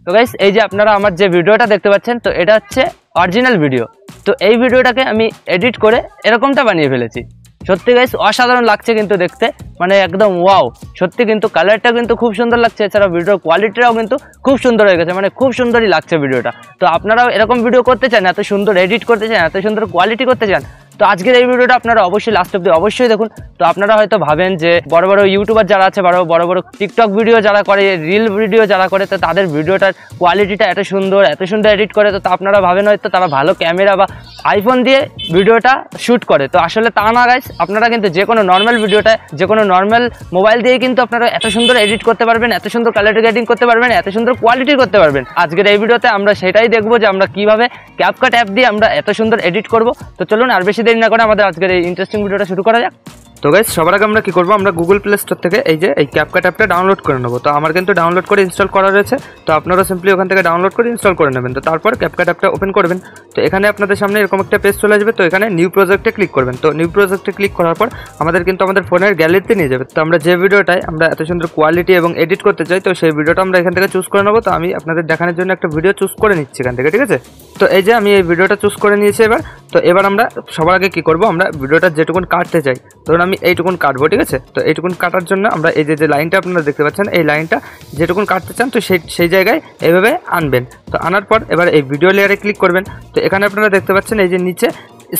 তো গাইস এই যে আপনারা আমার যে ভিডিওটা দেখতে পাচ্ছেন, তো এটা হচ্ছে অরিজিনাল ভিডিও। তো এই ভিডিওটাকে আমি এডিট করে এরকমটা বানিয়ে ফেলেছি। সত্যি গাইস অসাধারণ লাগছে কিন্তু দেখতে, মানে একদম ওয়াও। সত্যি কিন্তু কালারটা কিন্তু খুব সুন্দর লাগছে, এছাড়া ভিডিওর কোয়ালিটিটাও কিন্তু খুব সুন্দর হয়ে গেছে, মানে খুব সুন্দরই লাগছে ভিডিওটা। তো আপনারাও এরকম ভিডিও করতে চান, এত সুন্দর এডিট করতে চান, এত সুন্দর কোয়ালিটি করতে চান, তো আজকের এই ভিডিওটা আপনারা অবশ্যই লাস্ট অব্দি অবশ্যই দেখুন। তো আপনারা হয়তো ভাবেন যে বড় বড় ইউটিউবার যারা আছে, বড় বড় টিকটক ভিডিও যারা করে, রিল ভিডিও যারা করে, তো তাদের ভিডিওটার কোয়ালিটিটা এত সুন্দর এডিট করে, তো আপনারা ভাবেন হয়তো তারা ভালো ক্যামেরা বা আইফোন দিয়ে ভিডিওটা শ্যুট করে। তো আসলে তা না গাইস, আপনারা কিন্তু যে কোনো নর্মাল ভিডিওটা যে কোনো নর্মাল মোবাইল দিয়ে কিন্তু আপনারা এত সুন্দর এডিট করতে পারবেন, এত সুন্দর কালার গ্রেডিং করতে পারবেন, এত সুন্দর কোয়ালিটি করতে পারবেন। আজকের এই ভিডিওতে আমরা সেটাই দেখবো যে আমরা কিভাবে ক্যাপকাট অ্যাপ দিয়ে আমরা এত সুন্দর এডিট করব। তো চলুন আর বেশি দেরি না করে আমাদের আজকের এই ইন্টারেস্টিং ভিডিওটা শুরু করা যাক। তো গাইস সবার আগে আমরা কি করব, আমরা গুগল প্লে স্টোর থেকে এই ক্যাপকাট অ্যাপটা ডাউনলোড করে নেব। তো আমার কিন্তু ডাউনলোড করে ইনস্টল করা রয়েছে, তো আপনারা সিম্পলি ওখান থেকে ডাউনলোড করে ইনস্টল করে নেবেন। তো তারপর ক্যাপকাট অ্যাপটা ওপেন করবেন। তো এখানে আপনাদের সামনে এরকম একটা পেজ চলে আসবে। তো এখানে নিউ প্রজেক্টে ক্লিক করবেন। তো নিউ প্রজেক্টে ক্লিক করার পর আমাদের কিন্তু আমাদের ফোনের গ্যালারিতে নিয়ে যাবে। তো আমরা যে ভিডিওটায় আমরা এত সুন্দর কোয়ালিটি এবং এডিট করতে চাই, তো সেই ভিডিওটা আমরা এখান থেকে চুজ করে নেব। তো আমি আপনাদের দেখানোর জন্য একটা ভিডিও চুজ করে নিচ্ছি এখান থেকে, ঠিক আছে। তো এই যে আমি এই ভিডিওটা চুজ করে নিয়েছি এবার। তো এবার আমরা সবার আগে কি করব, আমরা ভিডিওটা যেটুকুন কাটতে চাই, ধরুন আমি এইটুকুন কাটবো, ঠিক আছে। তো এইটুকুন কাটার জন্য আমরা এই যে লাইনটা আপনারা দেখতে পাচ্ছেন, এই লাইনটা যেটুকুন কাটতে চান, তো সেই জায়গায় এইভাবে আনবেন। তো আনার পর এবার এই ভিডিও লেয়ারে ক্লিক করবেন। তো এখানে আপনারা দেখতে পাচ্ছেন এই যে নিচে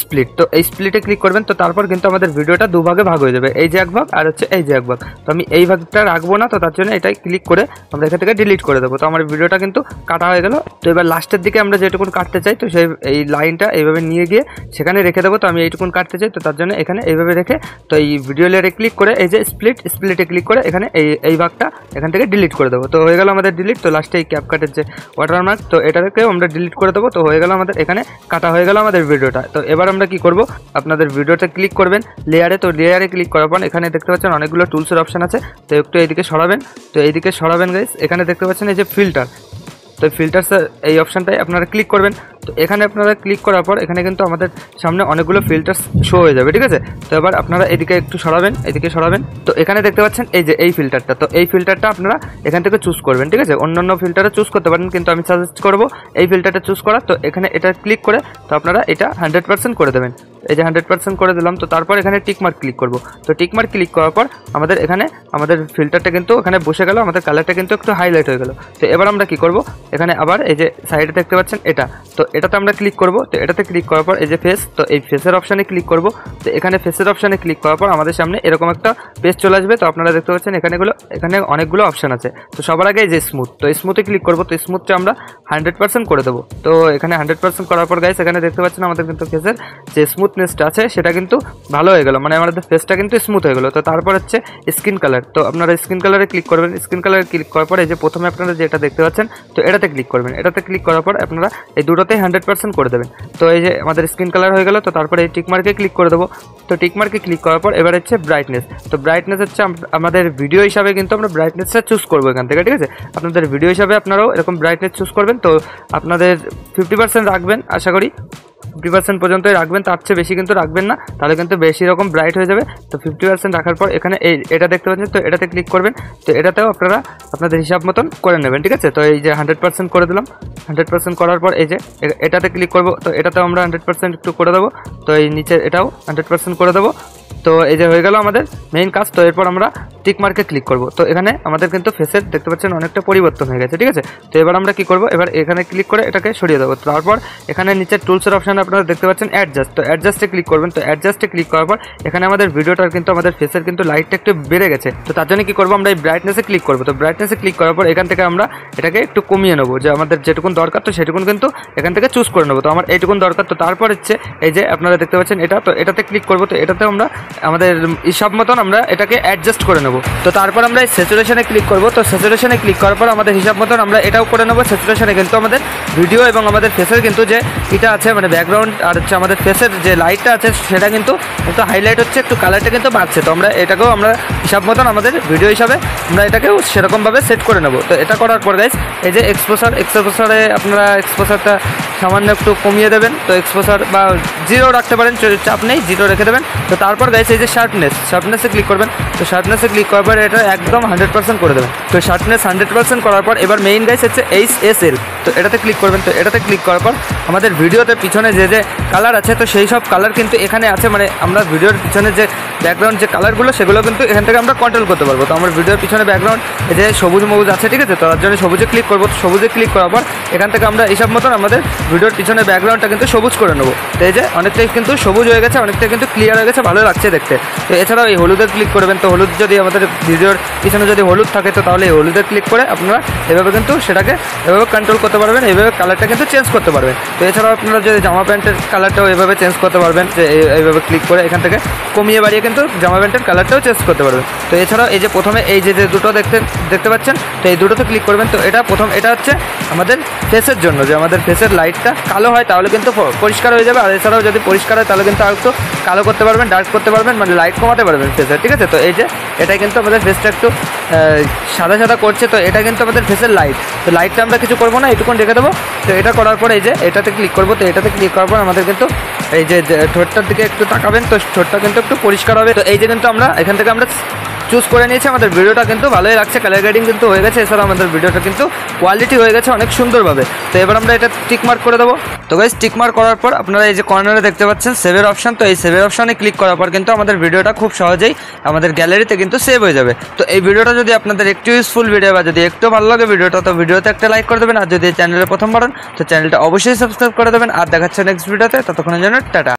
স্প্লিট, তো এই স্প্লিটে ক্লিক করবেন। তো তারপর কিন্তু আমাদের ভিডিওটা দুভাগে ভাগ হয়ে যাবে, এই যে এক ভাগ আর হচ্ছে এই যে এক ভাগ। তো আমি এই ভাগটা রাখবো না, তো তার জন্য এটাই ক্লিক করে আমরা এখান থেকে ডিলিট করে দেবো। তো আমার ভিডিওটা কিন্তু কাটা হয়ে গেল। তো এবার লাস্টের দিকে আমরা যেটুকুন কাটতে চাই, তো সেই এই লাইনটা এইভাবে নিয়ে গিয়ে সেখানে রেখে দেবো। তো আমি এইটুকুন কাটতে চাই, তো তার জন্য এখানে এইভাবে রেখে, তো এই ভিডিও লেয়ারে ক্লিক করে এই যে স্প্লিটে ক্লিক করে এখানে এই ভাগটা এখান থেকে ডিলিট করে দেবো। তো হয়ে গেল আমাদের ডিলিট। তো লাস্টে এই ক্যাপকাটের যে ওয়াটারমার্ক, তো এটাকেও আমরা ডিলিট করে দেবো। তো হয়ে গেল আমাদের এখানে কাটা হয়ে গেল আমাদের ভিডিওটা। তো এবার আমরা কি করব, আপনাদের ভিডিওতে ক্লিক করবেন লেয়ারে। তো লেয়ারে ক্লিক করার পর এখানে দেখতে পাচ্ছেন অনেকগুলো টুলসের অপশন আছে। তো একটু এইদিকে সরাবেন। তো এইদিকে সরাবেন গাইস, এখানে দেখতে পাচ্ছেন এই যে ফিল্টার। তো ফিল্টার্সের এই অপশানটাই আপনারা ক্লিক করবেন। তো এখানে আপনারা ক্লিক করার পর এখানে কিন্তু আমাদের সামনে অনেকগুলো ফিল্টার্স শো হয়ে যাবে, ঠিক আছে। তো এবার আপনারা এদিকে একটু সরাবেন, এদিকে সরাবেন। তো এখানে দেখতে পাচ্ছেন এই যে এই ফিল্টারটা, তো এই ফিল্টারটা আপনারা এখান থেকে চুজ করবেন, ঠিক আছে। অন্যান্য ফিল্টারে চুজ করতে পারেন, কিন্তু আমি সাজেস্ট করবো এই ফিল্টারটা চুজ করা। তো এখানে এটা ক্লিক করে তো আপনারা এটা 100% করে দেবেন। এই যে 100% করে দিলাম। তো তারপর এখানে টিকমার্ক ক্লিক করব। তো টিকমার্ক ক্লিক করার পর আমাদের এখানে আমাদের ফিল্টারটা কিন্তু এখানে বসে গেল, আমাদের কালারটা কিন্তু একটু হাইলাইট হয়ে গেল। তো এবার আমরা কি করব, এখানে আবার এই যে সাইডে দেখতে পাচ্ছেন এটা, তো এটাতে আমরা ক্লিক করব। তো এটাতে ক্লিক করার পর এই যে ফেস, তো এই ফেসের অপশানে ক্লিক করব। তো এখানে ফেসের অপশানে ক্লিক করার পর আমাদের সামনে এরকম একটা পেজ চলে আসবে। তো আপনারা দেখতে পাচ্ছেন এখানে অনেকগুলো অপশান আছে। তো সবার আগে এই যে স্মুথ, তো স্মুথে ক্লিক করব। তো স্মুথটা আমরা 100% করে দেবো। তো এখানে 100% করার পর গাইস এখানে দেখতে পাচ্ছেন আমাদের কিন্তু ফেসের যে স্মুথনেসটা আছে সেটা কিন্তু ভালো হয়ে গেল, মানে আমাদের ফেসটা কিন্তু স্মুথ হয়ে গেল। তো তারপর হচ্ছে স্কিন কালার। তো আপনারা স্কিন কালারে ক্লিক করবেন। স্কিন কালারে ক্লিক করার পর এই যে প্রথমে আপনারা যেটা দেখতে পাচ্ছেন, তো এটাতে ক্লিক করবেন। এটাতে ক্লিক করার পর আপনারা এই দুটোতেই 100% করে দেবেন। তো এই যে আমাদের স্কিন কালার হয়ে গেল। তো তারপরে এই টিকমার্কে ক্লিক করে দেবো। তো টিকমার্কে ক্লিক করার পর এবার হচ্ছে ব্রাইটনেস। তো ব্রাইটনেস হচ্ছে আমাদের ভিডিও হিসাবে কিন্তু আমরা ব্রাইটনেসটা চুজ করবো এখান থেকে, ঠিক আছে। আপনাদের ভিডিও হিসাবে আপনারাও এরকম ব্রাইটনেস চুজ করবেন। তো আপনাদের 50% রাখবেন, আশা করি 50% পর্যন্তই রাখবেন, তার চেয়ে বেশি কিন্তু রাখবেন না, তাহলে কিন্তু বেশি রকম ব্রাইট হয়ে যাবে। তো 50% রাখার পর এখানে এটা দেখতে পাচ্ছেন, তো এটাতে ক্লিক করবেন। তো এটাতেও আপনারা আপনাদের হিসাব মতন করে নেবেন, ঠিক আছে। তো এই যে 100% করে দিলাম। 100% করার পর এই যে এটাতে ক্লিক করব। তো এটাতেও আমরা 100% একটু করে দেবো। তো এই নিচে এটাও 100% করে দেবো। তো এই যে হয়ে গেল আমাদের মেইন কাজ। তো এরপর আমরা টিক মার্কে ক্লিক করব। তো এখানে আমাদের কিন্তু ফেসের দেখতে পাচ্ছেন অনেকটা পরিবর্তন হয়ে গেছে, ঠিক আছে। তো এবার আমরা কি করব, এবার এখানে ক্লিক করে এটাকে সরিয়ে দেবো। তারপর এখানে নিচে টুলসের অপশানে আপনারা দেখতে পাচ্ছেন অ্যাডজাস্ট। তো অ্যাডজাস্টে ক্লিক করবেন। তো অ্যাডজাস্টে ক্লিক করার পর এখানে আমাদের ভিডিওটার কিন্তু আমাদের ফেসের কিন্তু লাইটটা একটু বেড়ে গেছে। তো তার জন্য কি করবো, আমরা এই ব্রাইটনেসে ক্লিক করবো। তো ব্রাইটনেসে ক্লিক করার পর এখান থেকে আমরা এটাকে একটু কমিয়ে নেবো, যে আমাদের যেটুকুন দরকার তো সেটুকুন কিন্তু এখান থেকে চুজ করে নেবো। তো আমার এইটুকুন দরকার। তো তারপর হচ্ছে এই যে আপনারা দেখতে পাচ্ছেন এটা, তো এটাতে ক্লিক করবো। তো এটাতে আমরা আমাদের হিসাব মতন আমরা এটাকে অ্যাডজাস্ট করে নেবো। তো তারপর আমরা এই স্যাচুরেশনে ক্লিক করবো। তো স্যাচুরেশনে ক্লিক করার পর আমাদের হিসাব মতন আমরা এটাও করে নেবো। স্যাচুরেশনে কিন্তু আমাদের ভিডিও এবং আমাদের ফেসের কিন্তু যে এটা আছে, মানে ব্যাকগ্রাউন্ড আর হচ্ছে আমাদের ফেসের যে লাইটটা আছে সেটা কিন্তু একটু হাইলাইট হচ্ছে, একটু কালারটা কিন্তু বাড়ছে। তো আমরা এটাকেও আমরা হিসাব মতন আমাদের ভিডিও হিসাবে আমরা এটাকেও সেরকমভাবে সেট করে নেবো। তো এটা করার পর গাইস এই যে এক্সপোজারে আপনারা এক্সপোজারটা সামান্য একটু কমিয়ে দেবেন। তো এক্সপোজার বা জিরো রাখতে পারেন, চাপ নেই, জিরো রেখে দেবেন। তো তারপর গাইস এই যে শার্পনেসে ক্লিক করবেন। তো শার্পনেসে ক্লিক করার পর এটা একদম 100% করে দেবেন। তো শার্পনেস 100% করার পর এবার মেইন গাইস হচ্ছে HSL। তো এটাতে ক্লিক করবেন। তো এটাতে ক্লিক করার পর আমাদের ভিডিওতে পিছনে যে যে কালার আছে, তো সেই সব কালার কিন্তু এখানে আছে, মানে আমরা ভিডিওর পিছনে যে ব্যাকগ্রাউন্ড যে কালারগুলো সেগুলো কিন্তু এখান থেকে আমরা কন্ট্রোল করতে পারবো। তো আমার ভিডিওর পিছনে ব্যাকগ্রাউন্ড এই যে সবুজ মবুজ আছে, ঠিক আছে। তো তার জন্য সবুজে ক্লিক করবো। সবুজে ক্লিক করার পর এখান থেকে আমরা এইসব মতন আমাদের ভিডিওর পিছনে ব্যাকগ্রাউন্ডটা কিন্তু সবুজ করে নেবো। তো এই যে অনেকটাই কিন্তু সবুজ হয়ে গেছে, অনেকটাই কিন্তু ক্লিয়ার হয়ে গেছে, ভালো লাগছে দেখতে। তো এছাড়াও এই হলুদের ক্লিক করবেন। তো হলুদ যদি আমাদের ভিডিওর পিছনে যদি হলুদ থাকে, তো তাহলে এই হলুদের ক্লিক করে আপনারা এভাবে কিন্তু সেটাকে এভাবে কন্ট্রোল করতে পারবেন, এইভাবে কালারটা কিন্তু চেঞ্জ করতে পারবেন। তো এছাড়াও আপনারা যদি জামা প্যান্টের কালারটাও এইভাবে চেঞ্জ করতে পারবেন, যে এইভাবে ক্লিক করে এখান থেকে কমিয়ে বাড়িয়ে কিন্তু জামা প্যান্টের কালারটাও চেঞ্জ করতে পারবেন। তো এছাড়াও এই যে প্রথমে এই যে দুটো দেখতে পাচ্ছেন, তো এই দুটোতে ক্লিক করবেন। তো এটা হচ্ছে আমাদের ফেসের জন্য, যে আমাদের ফেসের লাইটটা কালো হয় তাহলে কিন্তু পরিষ্কার হয়ে যাবে। আর এছাড়াও যদি পরিষ্কার হয় তাহলে কিন্তু আর একটু কালো করতে পারবেন, ডার্ক করতে পারবেন, মানে লাইট কমাতে পারবেন ফেসের, ঠিক আছে। তো এই যে এটাই কিন্তু আমাদের ফেসটা একটু সাদা সাদা করছে। তো এটা কিন্তু আমাদের ফেসের লাইট। তো লাইটটা আমরা কিছু করবো না, এটুকুন রেখে দেবো। তো এটা করার পর এই যে এটাতে ক্লিক করবো। তো এটাতে ক্লিক করার পর আমাদের কিন্তু এই যে ঠোঁটটার দিকে একটু তাকাবেন, তো ঠোঁটটা কিন্তু একটু পরিষ্কার হবে। তো এই যে কিন্তু আমরা এখান থেকে আমরা চুজ করে নিয়েছি। আমাদের ভিডিওটা কিন্তু ভালোই লাগছে, কালার গ্রেডিং কিন্তু হয়ে গেছে। এছাড়াও আমাদের ভিডিওটা কিন্তু কোয়ালিটি হয়ে গেছে অনেক সুন্দরভাবে। তো এবার আমরা এটা টিক মার্ক করে দেবো। তো গাইস টিক মার্ক করার পর আপনারা এই যে কর্নারে দেখতে পাচ্ছেন সেভের অপশন। তো এই সেভের অপশনে ক্লিক করার পর কিন্তু আমাদের ভিডিওটা খুব সহজেই আমাদের গ্যালারিতে কিন্তু সেভ হয়ে যাবে। তো এই ভিডিওটা যদি আপনাদের একটু ইউজফুল ভিডিও বা যদি একটু ভালো লাগে ভিডিওটা, তো ভিডিওতে একটা লাইক করে দেবেন। আর যদি চ্যানেলে প্রথমবার হন তো চ্যানেলটা অবশ্যই সাবস্ক্রাইব করে দেবেন। আর দেখাচ্ছে নেক্সট ভিডিওতে, ততক্ষণের জন্য টাটা।